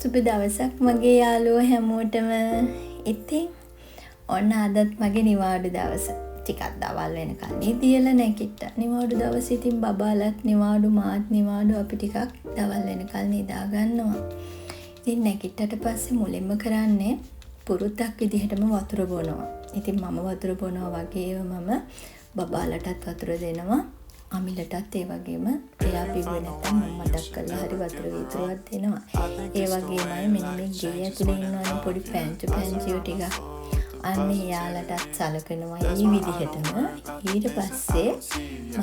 සුබ දවසක් මගේ යාළුවෝ හැමෝටම. ඉතින් ඔන්න අදත් මගේ නිවාඩු දවස. ටිකක් දවල් වෙනකන් නිදියලා නැගිට්ටා. නිවාඩු දවසේ ඉතින් බබාලත් නිවාඩු මාත් නිවාඩු අපි ටිකක් දවල් වෙනකන් නිදා ගන්නවා. ඉතින් නැගිට්ටට පස්සේ මුලින්ම කරන්නේ පුරුද්දක් විදිහටම වතුර බොනවා. ඉතින් මම වතුර බොනවා වගේම මම බබාලටත් වතුර දෙනවා. අමිලටත් ඒ වගේම එයා බිව්වේ නැත්නම් මම මතක් කරලා හරි වතුර වීදුරුවක් දෙනවා. ඒ වගේමයි මෙන්න මේ ගේ ඇතුලේ ඉන්නවනේ පොඩි පැංචියෝ ටික. අන්න එයාලටත් සලකනවා මේ විදිහටම. ඊට පස්සේ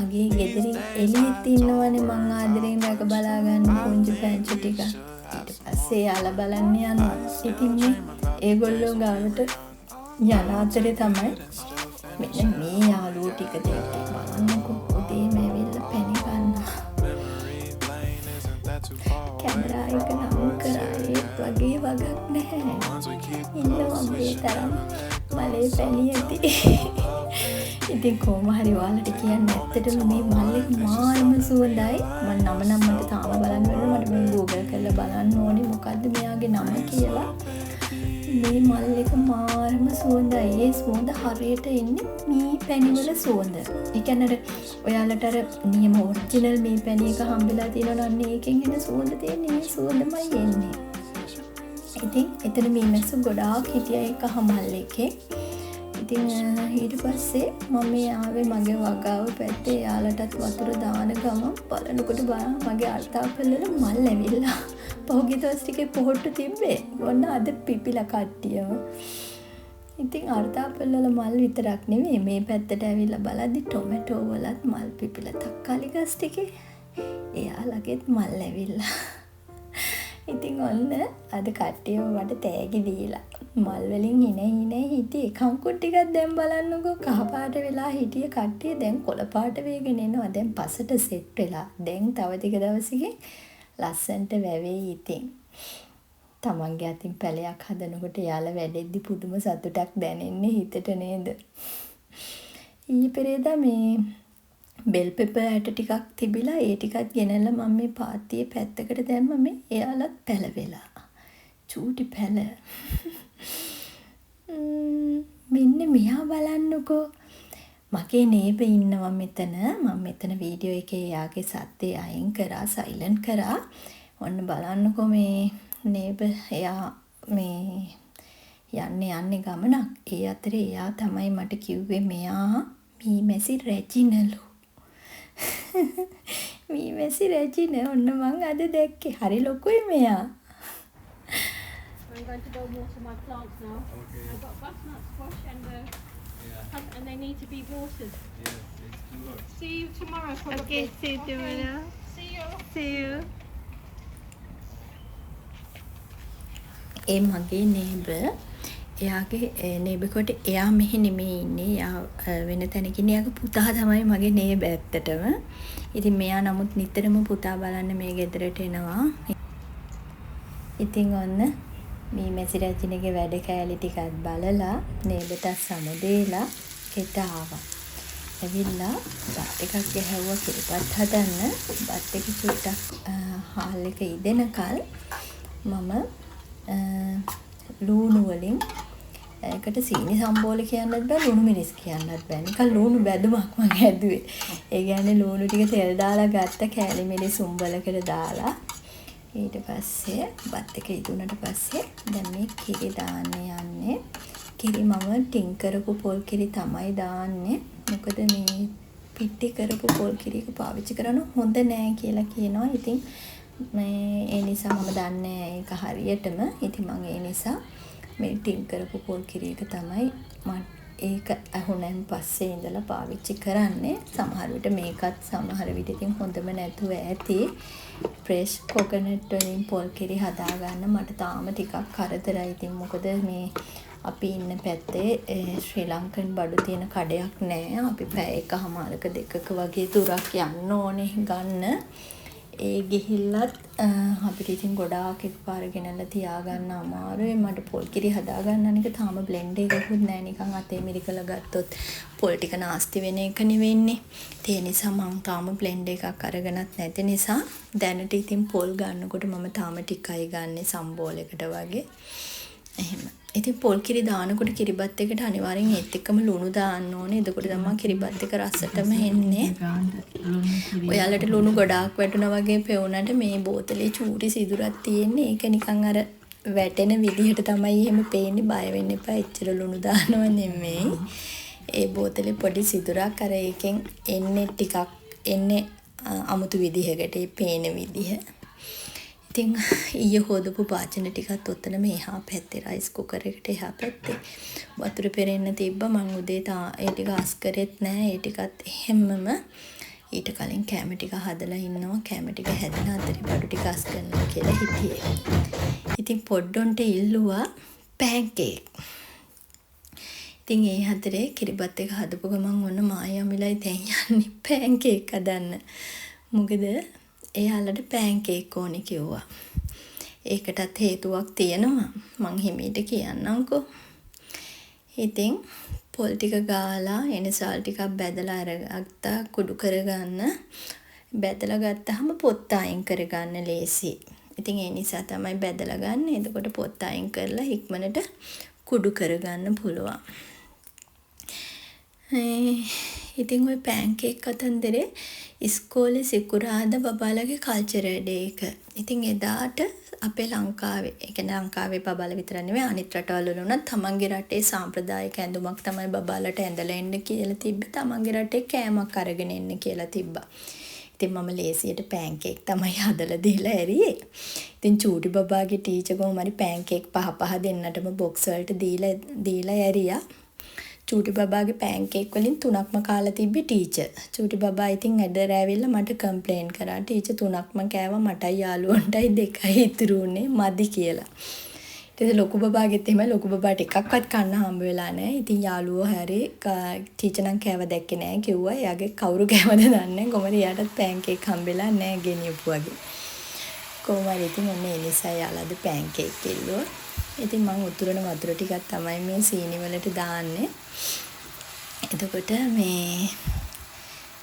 මගේ ගෙදරින් එළියෙත් ඉන්නවනේ මං ආදරෙන් රැක බලා ගන්න පුංචි පැංචි ටික. ඊට පස්සේ යාලා බලන්න යනවා. ඉතින් මේ ඒගොල්ලෝ ගාවට යන අතරේ තමයි මෙන්න මේ යාළුවෝ ටික දෙකේ බලන්නකො උදේම ඇවිල්ලා පැණි ගන්නවා. කැමරා එක නම් කරා ඒත් වගේ වගක් නැහැ. ඉන්නවා මේ තරම් මලේ පැණි ඇති. ඉතින් කොහොම හරි ඔයාලට කියන්න ඇත්තටම මේ මල්ලේ මාල්ම සුවඳයි. මම නම මට තාම බලන්න වෙනවා. මට මේ Google කරලා බලන්න ඕනේ මොකද්ද මෙයාගේ නම කියලා. මේ මල් එක මාරම සුවඳයි. ඒ සුවඳ හරියට එන්නේ මේ පැණි වල සුවඳ. ඒ කියන්නේ ඔයාලට අර නියම ඔරිජිනල් මේ පැණි එක හම්බෙලා තියෙනවා නම් ඒකෙන් එන සුවඳ තියෙන්නේ මේ සුවඳමයි එන්නේ. ඉතින් එතන මේ මැස්සු ගොඩාක් හිටියා එක හමල් එකේ. ඉතින් ඊට පස්සේ මම ආවේ මගේ වගාව පැත්තේ යාලටත් වතුර දාන ගමන් බලනකොට මගේ අර්ථාපල් වල මල් ඇවිල්ලා පහුගිය දවස් ටිකේ පොහොට්ටු තිබ්බේ. ඔන්න අද පිපිලා කට්ටියම. ඉතින් අර්ථාපල් වල මල් විතරක් නෙමෙයි මේ පැත්තට ඇවිල්ලා බලද්දි ටොමැටෝ වලත් මල් පිපිලා. තක්කාලි ගස් ටිකේ එයාලගෙත් මල් ඇවිල්ලා. ඉතින් ඔන්න අද කට්ටියම මට තෑගි දීලා මල් වලින් හිනේ හිටියේ. කංකුත් ටිකක් දැන් බලන්නකෝ කහ පාට වෙලා හිටිය කට්ටිය දැන් කොළ පාට වේගෙන එනවා. දැන් පසට සෙට් වෙලා. දැන් තව ටික දවසකින් ලස්සන්ට වැවෙයි. ඉතින් තමන්ගේ අතින් පැලයක් හදනකොට යාලා වැඩෙද්දි පුදුම සතුටක් දැනෙන්නේ හිතට නේද? ඊයේ පෙරේදා මේ බෙල් පෙපර් ඇට ටිකක් තිබිලා ඒ ටිකත් ගෙනල්ලා මම මේ පාත්තියේ පැත්තකට දැම්ම. මේ එයාලත් පැලවෙලා. චූටි පැල. මෙන්න මෙයා බලන්නකෝ. මගේ නේබර් ඉන්නවා මෙතන. මම මෙතන වීඩියෝ එකේ එයාගේ සද්දේ අයින් කරා, සයිලන්ට් කරා. ඔන්න බලන්නකෝ මේ නේබර් එයා මේ යන්නේ ගමනක්. ඒ අතරේ එයා තමයි මට කිව්වේ මෙයා මීමැසි රෙජිනලු. මීමැසි රෙජින ඔන්න මං අද දැක්කේ. හරි ලොකුයි මෙයා. I'm going to go water my plants now. Okay. I've got butternut squash and they need to be watered. Yes, it's too hot. See you tomorrow probably. Okay, see you tomorrow. See you. See you. ඒ මගේ නේබර් එයාගේ නේබර්කොට එයා මෙහෙ නෙමෙයි ඉන්නේ. එයා වෙන තැනකින් එයාගේ පුතා තමයි මගේ නේබර් ඇත්තටම. ඉතින් මෙයා නමුත් නිතරම පුතා බලන්න මේ ගෙදරට එනවා. ඉතින් ඔන්න මේ මැසි රැජිනගේ වැඩ කෑලි ටිකත් බලලා නේබර්ට සමුදේලා ගෙට ආවා. ඇවිල්ලා බත් එකක් ගැහැව්වා කිරිපත් හදන්න. බත් එක චුට්ටක් හාල් එක ඉදෙනකල් මම ලූණු වලින් ඒකට සීනි සම්බෝල කියන්නත් බෑ, ලුණු මිරිස් කියන්නත් බෑ. නිකන් ලුණු බැදුමක් මම හැදුවේ. ඒ කියන්නේ ලුණු ටික තෙල් දාලා ගත්ත කෑලි මිරිස් උඹලකට දාලා ඊට පස්සේ බත් එක ඉදුණට පස්සේ දැන් මේ කිරි දාන්න යන්නේ. කිරි මම ටින් කරපු පොල් කිරි තමයි දාන්නේ. මොකද මේ පිටි කරපු පොල් කිරි එක පාවිච්චි කරන හොඳ නෑ කියලා කියනවා. ඉතින් මේ ඒ නිසා මම දන්නේ ඒක හරියටම. ඉතින් මම ඒ නිසා මේ ටින් කරපු පොල් කිරි එක තමයි මම ඒක අහුණෙන් පස්සේ ඉඳලා පාවිච්චි කරන්නේ. සමහර විට මේකත් සමහර විට ඉතින් හොඳම නැතුව ඇති. ෆ්‍රෙෂ් කොකනට් වලින් පොල් කිරි හදා ගන්න මට තාම ටිකක් කරදරයි. ඉතින් මොකද මේ අපි ඉන්න පැත්තේ ශ්‍රී ලංකන් බඩු තියෙන කඩයක් නැහැ. අපි පැය එකමාරක දෙකක වගේ දුරක් යන්න ඕනේ ගන්න. ඒ ගිහිල්ලත් අපිට ඉතින් ගොඩාක් එකපාර ගෙනල්ලා තියාගන්න අමාරුයි. මට පොල් කිරි හදාගන්න අනික තාම බ්ලෙන්ඩ් එකකුත් නැහැ. නිකන් අතේ මිරිකලා ගත්තොත් පොල් ටික නාස්ති වෙන එක නෙවෙන්නේ. ඒ නිසා මම තාම බ්ලෙන්ඩ් එකක් අරගෙනත් නැති නිසා දැනට ඉතින් පොල් ගන්නකොට මම තාම ටිකයි ගන්නෙ සම්බෝලයකට වගේ. එහෙම. ඉතින් පොල් කිරි දානකොට කිරිබත් එකට අනිවාර්යෙන් ඒත් එක්කම ලුණු දාන්න ඕනේ. එතකොට තමයි කිරිබත් එක රසටම එන්නේ. ඔයාලට ලුණු ගොඩාක් වැටුණා වගේ පෙවුනට මේ බෝතලේ චූටි සිදුරක් තියෙන්නේ. ඒක නිකන් අර වැටෙන විදිහට තමයි එහෙම පේන්නේ. බය වෙන්න එපා. එච්චර ලුණු දානව නෙමෙයි. ඒ බෝතලේ පොඩි සිදුරක් අර එකෙන් එන්නේ ටිකක් එන්නේ අමුතු විදිහකට ඒ පේන විදිහ. ඉතින් ඊයේ හොදපු පාචන ටිකත් ඔතන මෙහා පැත්තේ රයිස් කුකර් එකට එහා පැත්තේ වතුර පෙරෙන්න තිබ්බා. මං උදේ ඒ ටික අස් කරෙත් නෑ. ඒ ටිකත් එහෙම්මම ඊට කලින් කැම ටික හදලා ඉන්නවා. කැම ටික හැදෙන අතරේ බඩු ටික අස් කරනවා කියලා හිටියේ. ඉතින් පොඩ්ඩොන්ට ඉල්ලුවා පැන්කේක්. ඉතින් ඒ හතරේ කිරිබත් එක හදපු ගමන් ඔන්න මායාමිලයි දැන් යන්නේ පැන්කේක් හදන්න. මොකද එයාලට පැන්කේක් ඕනේ කිව්වා. ඒකටත් හේතුවක් තියෙනවා. මං හිමීට කියන්නම්කෝ. ඉතින් පොල් ටික ගාලා එනසල් ටිකක් බැදලා අරගත්තා කුඩු කරගන්න. බැදලා ගත්තාම පොත්ත අයින් කරගන්න ලේසි. ඉතින් ඒ නිසා තමයි බැදලා ගන්න. එතකොට පොත්ත අයින් කරලා ඉක්මනට කුඩු කරගන්න පුළුවන්. ඉතින් ওই පැන්කේක් කතන්දරේ ඉස්කෝලේ සිකුරාදා බබාලගේ කල්චරල් ඩේ එක. ඉතින් එදාට අපේ ලංකාවේ, ඒ කියන්නේ ලංකාවේ බබාලා විතර නෙවෙයි අනිත් රටවල වුණත් තමන්ගේ රටේ සාම්ප්‍රදායික ඇඳුමක් තමයි බබාලට ඇඳලා එන්න කියලා තිබ්බේ. තමන්ගේ රටේ කෑමක් අරගෙන එන්න කියලා තිබ්බා. ඉතින් මම ලේසියට පැන්කේක් තමයි හදලා දීලා ඇරියේ. ඉතින් චූටි බබාගේ ටීචර් කොහොම හරි පැන්කේක් පහ දෙන්නටම බොක්ස් වලට දීලා ඇරියා. චූටි බබාගේ පැන්කේක් වලින් 3ක්ම කාලා තිබ්බේ ටීචර්. චූටි බබා ඉතින් ඇඩර ඇවිල්ලා මට කම්ප්ලේන් කරා. ටීචර් 3ක්ම කෑවා මටයි යාළුවන්ටයි 2යි ඉතුරු උනේ මදි කියලා. ඊට ලොකු බබාගෙත් එහෙමයි. ලොකු බබාට එකක්වත් කන්න හම්බ වෙලා නැහැ. ඉතින් යාළුවෝ හැරි ටීචර් නම් කෑව දැක්කේ නැහැ කිව්වා. එයාගේ කවුරු කෑවද දන්නේ නැහැ. කොහමද එයාටත් පැන්කේක් හම්බෙලා නැහැ ගෙනියපු වගේ. කොහමද ඉතින් ඔන්න ඒ නිසා යාළුවාද පැන්කේක් ඉල්ලුවා. ඉතින් මම උතුරන වතුර ටිකක් තමයි මේ සීනි වලට දාන්නේ. එතකොට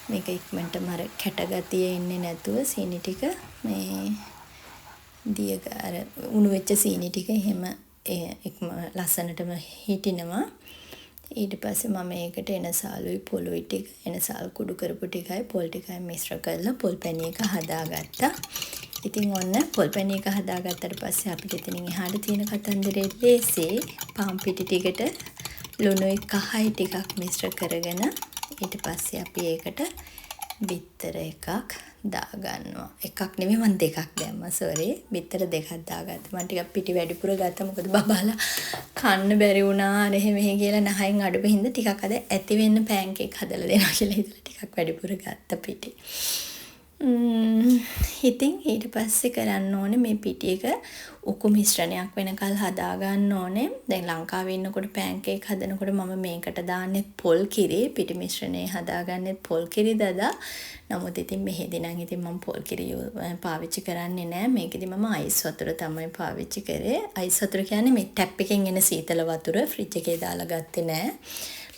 මේක ඉක්මනටම අර කැටගතිය එන්නේ නැතුව සීනි ටික මේ අර උණු වෙච්ච සීනි ටික එහෙම ලස්සනටම හිටිනවා. ඊට පස්සේ මම ඒකට එනසාලුයි පොලුයි ටික එනසාල් කුඩු කරපු ටිකයි පොල් ටිකයි මිශ්‍ර කරලා පොල් පැණි එක හදාගත්තා. ඉතින් ඔන්න පොල් පැණි එක හදාගත්තට පස්සේ අපිට එතනින් එහාට තියෙන කතන්දරේ ලේසි. පාන් පිටි ටිකට ලුණුයි කහයි ටිකක් මිශ්‍ර කරගෙන ඊට පස්සේ අපි ඒකට බිත්තර එකක් දාගන්නවා. එකක් නෙමෙයි මම දෙකක් දැම්මා. සෝරි. බිත්තර දෙකක් දාගත්තා. මම ටිකක් පිටි වැඩිපුර ගත්තා. මොකද බබාලා කන්න බැරි වුණා. අර මෙහෙ කියලා නහයෙන් අඩුවෙ හින්දා ටිකක් අද ඇති වෙන්න පැන්කේක් හදලා දෙනවා කියලා හිතලා ටිකක් වැඩිපුර ගත්තා පිටි. ඉතින් ඊට පස්සේ කරන්න ඕනේ මේ පිටි එක උකු මිශ්‍රණයක් වෙනකල් හදා ගන්න ඕනේ. දැන් ලංකාවේ ඉන්නකොට පැන්කේක් හදනකොට මම මේකට දාන්නේ පොල් කිරි. පිටි මිශ්‍රණය හදාගන්නෙත් පොල් කිරි දදා. නමුත් ඉතින් මෙහෙදි නම් ඉතින් මම පොල් කිරි පාවිච්චි කරන්නේ නැහැ. මේකෙදි මම අයිස් වතුර තමයි පාවිච්චි කරේ. අයිස් වතුර කියන්නේ මේ ටැප් එකෙන් එන සීතල වතුර ෆ්‍රිජ් එකේ දාලා ගත්තේ නැහැ.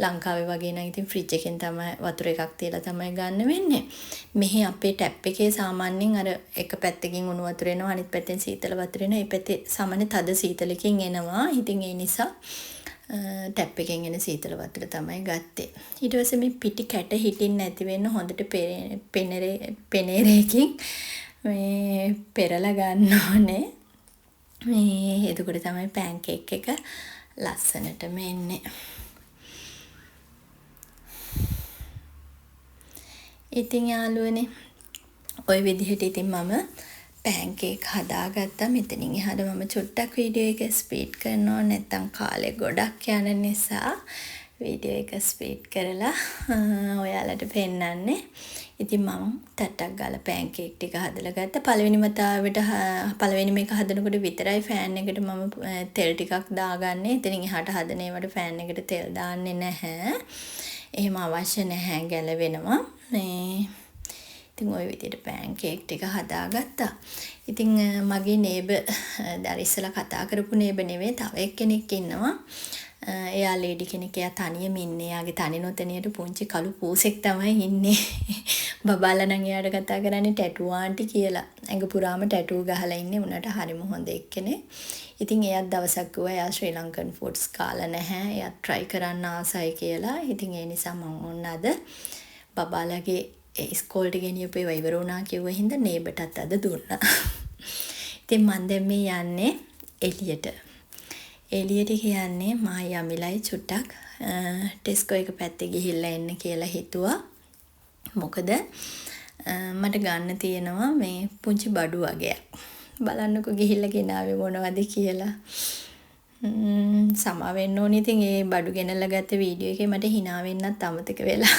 ලංකාවේ වගේ නම් ඉතින් ෆ්‍රිජ් එකෙන් තමයි වතුර එකක් තියලා තමයි ගන්න වෙන්නේ. මෙහි අපේ ටැප් එකේ සාමාන්‍යයෙන් අර එක පැත්තකින් උණු වතුර එනවා අනිත් පැත්තෙන් සීතල වතුර එනවා. මේ පැත්තේ සාමාන්‍ය තද සීතලකින් එනවා. ඉතින් ඒ නිසා ටැප් එකෙන් එන සීතල වතුර තමයි ගත්තේ. ඊට පස්සේ මේ පිටි කැට හිටින්න නැති වෙන්න හොඳට පෙනේරේකින් මේ පෙරලා ගන්න ඕනේ. මේ එතකොට තමයි පැන්කේක් එක ලස්සනටම එන්නේ. ඉතින් යාළුවනේ ওই විදිහට ඉතින් මම පැන්කේක් හදාගත්තා. මෙතනින් එහාට මම චුට්ටක් වීඩියෝ එක ස්පීඩ් කරනවා. නැත්තම් කාලේ ගොඩක් යන නිසා වීඩියෝ එක ස්පීඩ් කරලා ඔයාලට පෙන්නන්නේ. ඉතින් මම තට්ටක් ගාලා පැන්කේක් ටික හදලා ගත්තා. පළවෙනි මේක හදනකොට විතරයි ෆෑන් එකට මම තෙල් ටිකක් දාගන්නේ. එතනින් එහාට හදන ඒවට ෆෑන් එකට තෙල් දාන්නේ නැහැ. එහෙම අවශ්‍ය නැහැ ගැලවෙනවා. ඉතින් ওই විදිහට පෑන් කේක් ටික හදාගත්තා. ඉතින් මගේ නේබර් දැන් ඉස්සලා කතා කරපු නේබර් නෙවෙයි තව එක්කෙනෙක් ඉන්නවා. එයා ලේඩි කෙනෙක්. එයා තනියම ඉන්නේ. එයාගේ තනි නොතනියට පුංචි කළු පූසෙක් තමයි ඉන්නේ. බබාලා නම් එයාට කතා කරන්නේ ටැටූ ආන්ටි කියලා. ඇඟ පුරාම ටැටූ ගහලා ඉන්නේ. උනට හරිම හොඳ එක්කෙනෙක්. ඉතින් එයාත් දවසක් ගිහුවා එයා ශ්‍රී ලංකන් ෆුඩ්ස් කාලා නැහැ. එයා try කරන්න ආසයි කියලා. ඉතින් ඒ නිසා මම ඕන්න අද බබාලාගේ ඉස්කෝලේට ගෙනියපු ඒවා ඉවර වුණා කිව්ව හින්දා නේබටත් අද දුන්නා. ඉතින් මම දැන් මේ යන්නේ එළියට. එළියට කියන්නේ මා යමිලයි චුට්ටක් ටෙස්කෝ එක පැත්තේ ගිහිල්ලා එන්න කියලා හිතුවා. මොකද මට ගන්න තියෙනවා මේ පුංචි බඩු වගේක්. බලන්නකෝ ගිහිල්ලා ගෙනාවේ මොනවද කියලා. සමා වෙන්න ඕනේ. ඉතින් ඒ බඩු ගෙනල්ලා ගත්ත වීඩියෝ එකේ මට hina වෙන්නත් අමතක වෙලා.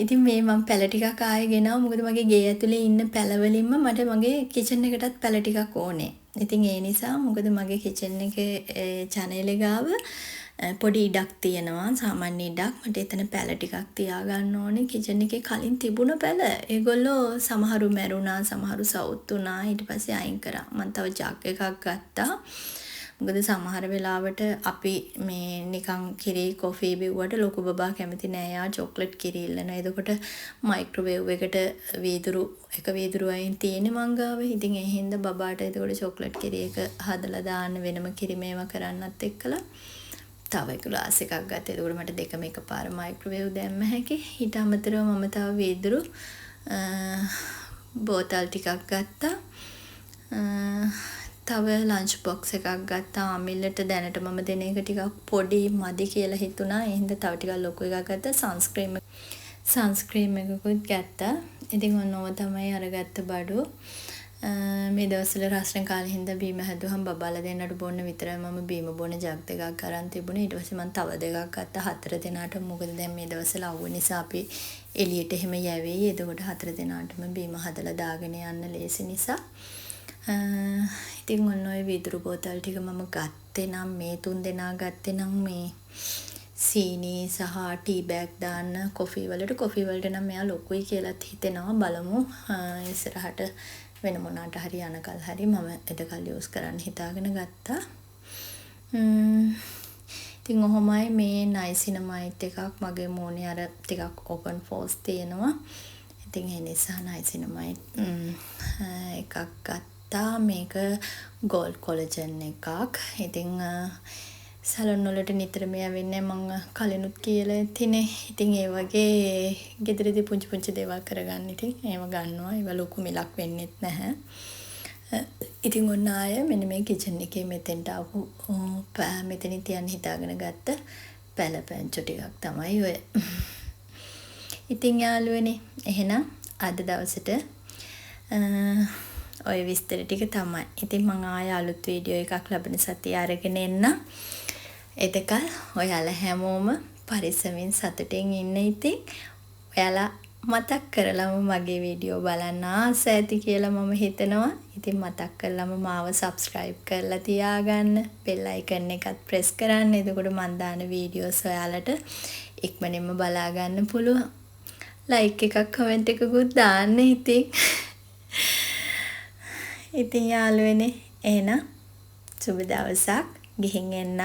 ඉතින් මේ මම පැල ටිකක් ආයෙ ගෙනාවා. මොකද මගේ ගේ ඇතුලේ ඉන්න පැල වලින්ම මට මගේ කිචන් එකටත් පැල ටිකක් ඕනේ. ඉතින් ඒ නිසා මොකද මගේ කිචන් එකේ channel එක ගාව පොඩි ඉඩක් තියෙනවා. සාමාන්‍ය ඉඩක්. මට එතන පැල ටිකක් තියාගන්න ඕනේ. කිචන් එකේ කලින් තිබුණ පැල. ඒගොල්ලෝ සමහරු මැරුණා, සමහරු සවුත් වුණා. ඊට පස්සේ අයින් කරා. මම තව ජග් එකක් ගත්තා. මොකද සමහර වෙලාවට අපි මේ නිකන් කිරි කොෆි බිව්වට ලොකු බබා කැමති නෑ. යා චොක්ලට් කිරි ඉල්ලනවා. එතකොට මයික්‍රෝවේව් එකට එක වීදුරු අයින් තියෙන්නේ මං ගාව. ඉතින් ඒ හින්දා බබාට එතකොට චොක්ලට් කිරි එක හදලා දාන්න වෙනම කිරි මේවා කරන්නත් එක්කලා තව එක ග්ලාස් එකක් ගත්තා. එතකොට මට දෙකම එකපාර මයික්‍රෝවේව් දැම්ම හැකි. ඊට අමතරව මම තව වීදුරු බෝතල් ටිකක් ගත්තා. තව ලන්ච් බොක්ස් එකක් ගත්තා. අමිල්ලට දැනට මම දෙන එක ටිකක් පොඩි මදි කියලා හිතුණා. ඒ හින්දා තව ටිකක් ලොකු එකක් ගත්තා. සන්ස්ක්‍රීම් එකකුත් ගත්තා. ඉතින් ඔන්නෝව තමයි අරගත්ත බඩු. මේ දවස්වල රස්න කාලේ හින්දා බීම හැදුවම බබාලා දෙන්නට බොන්න විතරයි මම බීම බොන ජග් දෙකක් අරන් තිබුණේ. ඊට පස්සේ මම තව දෙකක් ගත්තා 4 දෙනාට. මොකද දැන් මේ දවස්වල අවුව නිසා අපි එළියට එහෙම යැවෙයි. එතකොට 4 දෙනාටම බීම හදලා දාගෙන යන්න ලේසි නිසා. ඉතින් ඔන්න ඔය වීදුරු බෝතල් ටික මම ගත්තේ නම් මේ 3 දෙනා ගත්තේ නම් මේ සීනි සහ ටී බෑග් දාන්න කොෆි වලට නම් මෙයා ලොකුයි කියලාත් හිතෙනවා. බලමු ඉස්සරහට වෙන මොනාට හරි යනකල් හරි මම එදකල් යූස් කරන්න හිතාගෙන ගත්තා. ඉතින් ඔහොමයි මේ නයිසිනමයිට් එකක් මගේ මූණේ අර ටිකක් ඕපන් ෆෝස් තියෙනවා. ඉතින් ඒ නිසා නයිසිනමයිට් එකක් ගත්තා. මේක ගෝල්ඩ් කොලජන් එකක්. ඉතින් සලොන් වලට නිතරම යවෙන්නේ මම කලිනුත් කියලා තිනේ. ඉතින් ඒ වගේ ගෙදරදී පුංචි දේවල් කරගන්න ඉතින් ඒව ගන්නවා. ඒව ලොකු මිලක් වෙන්නෙත් නැහැ. ඉතින් ඔන්න ආයෙ මෙන්න මේ කිචන් එකේ මෙතෙන්ට ආපු මෙතනින් තියන්න හිතාගෙන ගත්ත පැලපැංචු ටිකක් තමයි ඔය. ඉතින් යාළුවනේ එහෙනම් අද දවසට ඔය විස්තර ටික තමයි. ඉතින් මම ආයෙ අලුත් වීඩියෝ එකක් ලබන සතිය අරගෙන එන්න. එතකල් ඔයාලා හැමෝම පරිස්සමින් සතුටින් ඉන්න. ඉතින් ඔයාලා මතක් කරලම මගේ වීඩියෝ බලන්න ආස ඇති කියලා මම හිතනවා. ඉතින් මතක් කරලම මාව subscribe කරලා තියාගන්න. bell icon එකත් press කරන්න. එතකොට මම දාන වීඩියෝස් ඔයාලට ඉක්මනින්ම බලා ගන්න පුළුවන්. like එකක් comment එකකුත් දාන්න ඉතින්. ඉතින් යාළුවනේ එහෙනම් සුබ දවසක් ගිහින් එන්න.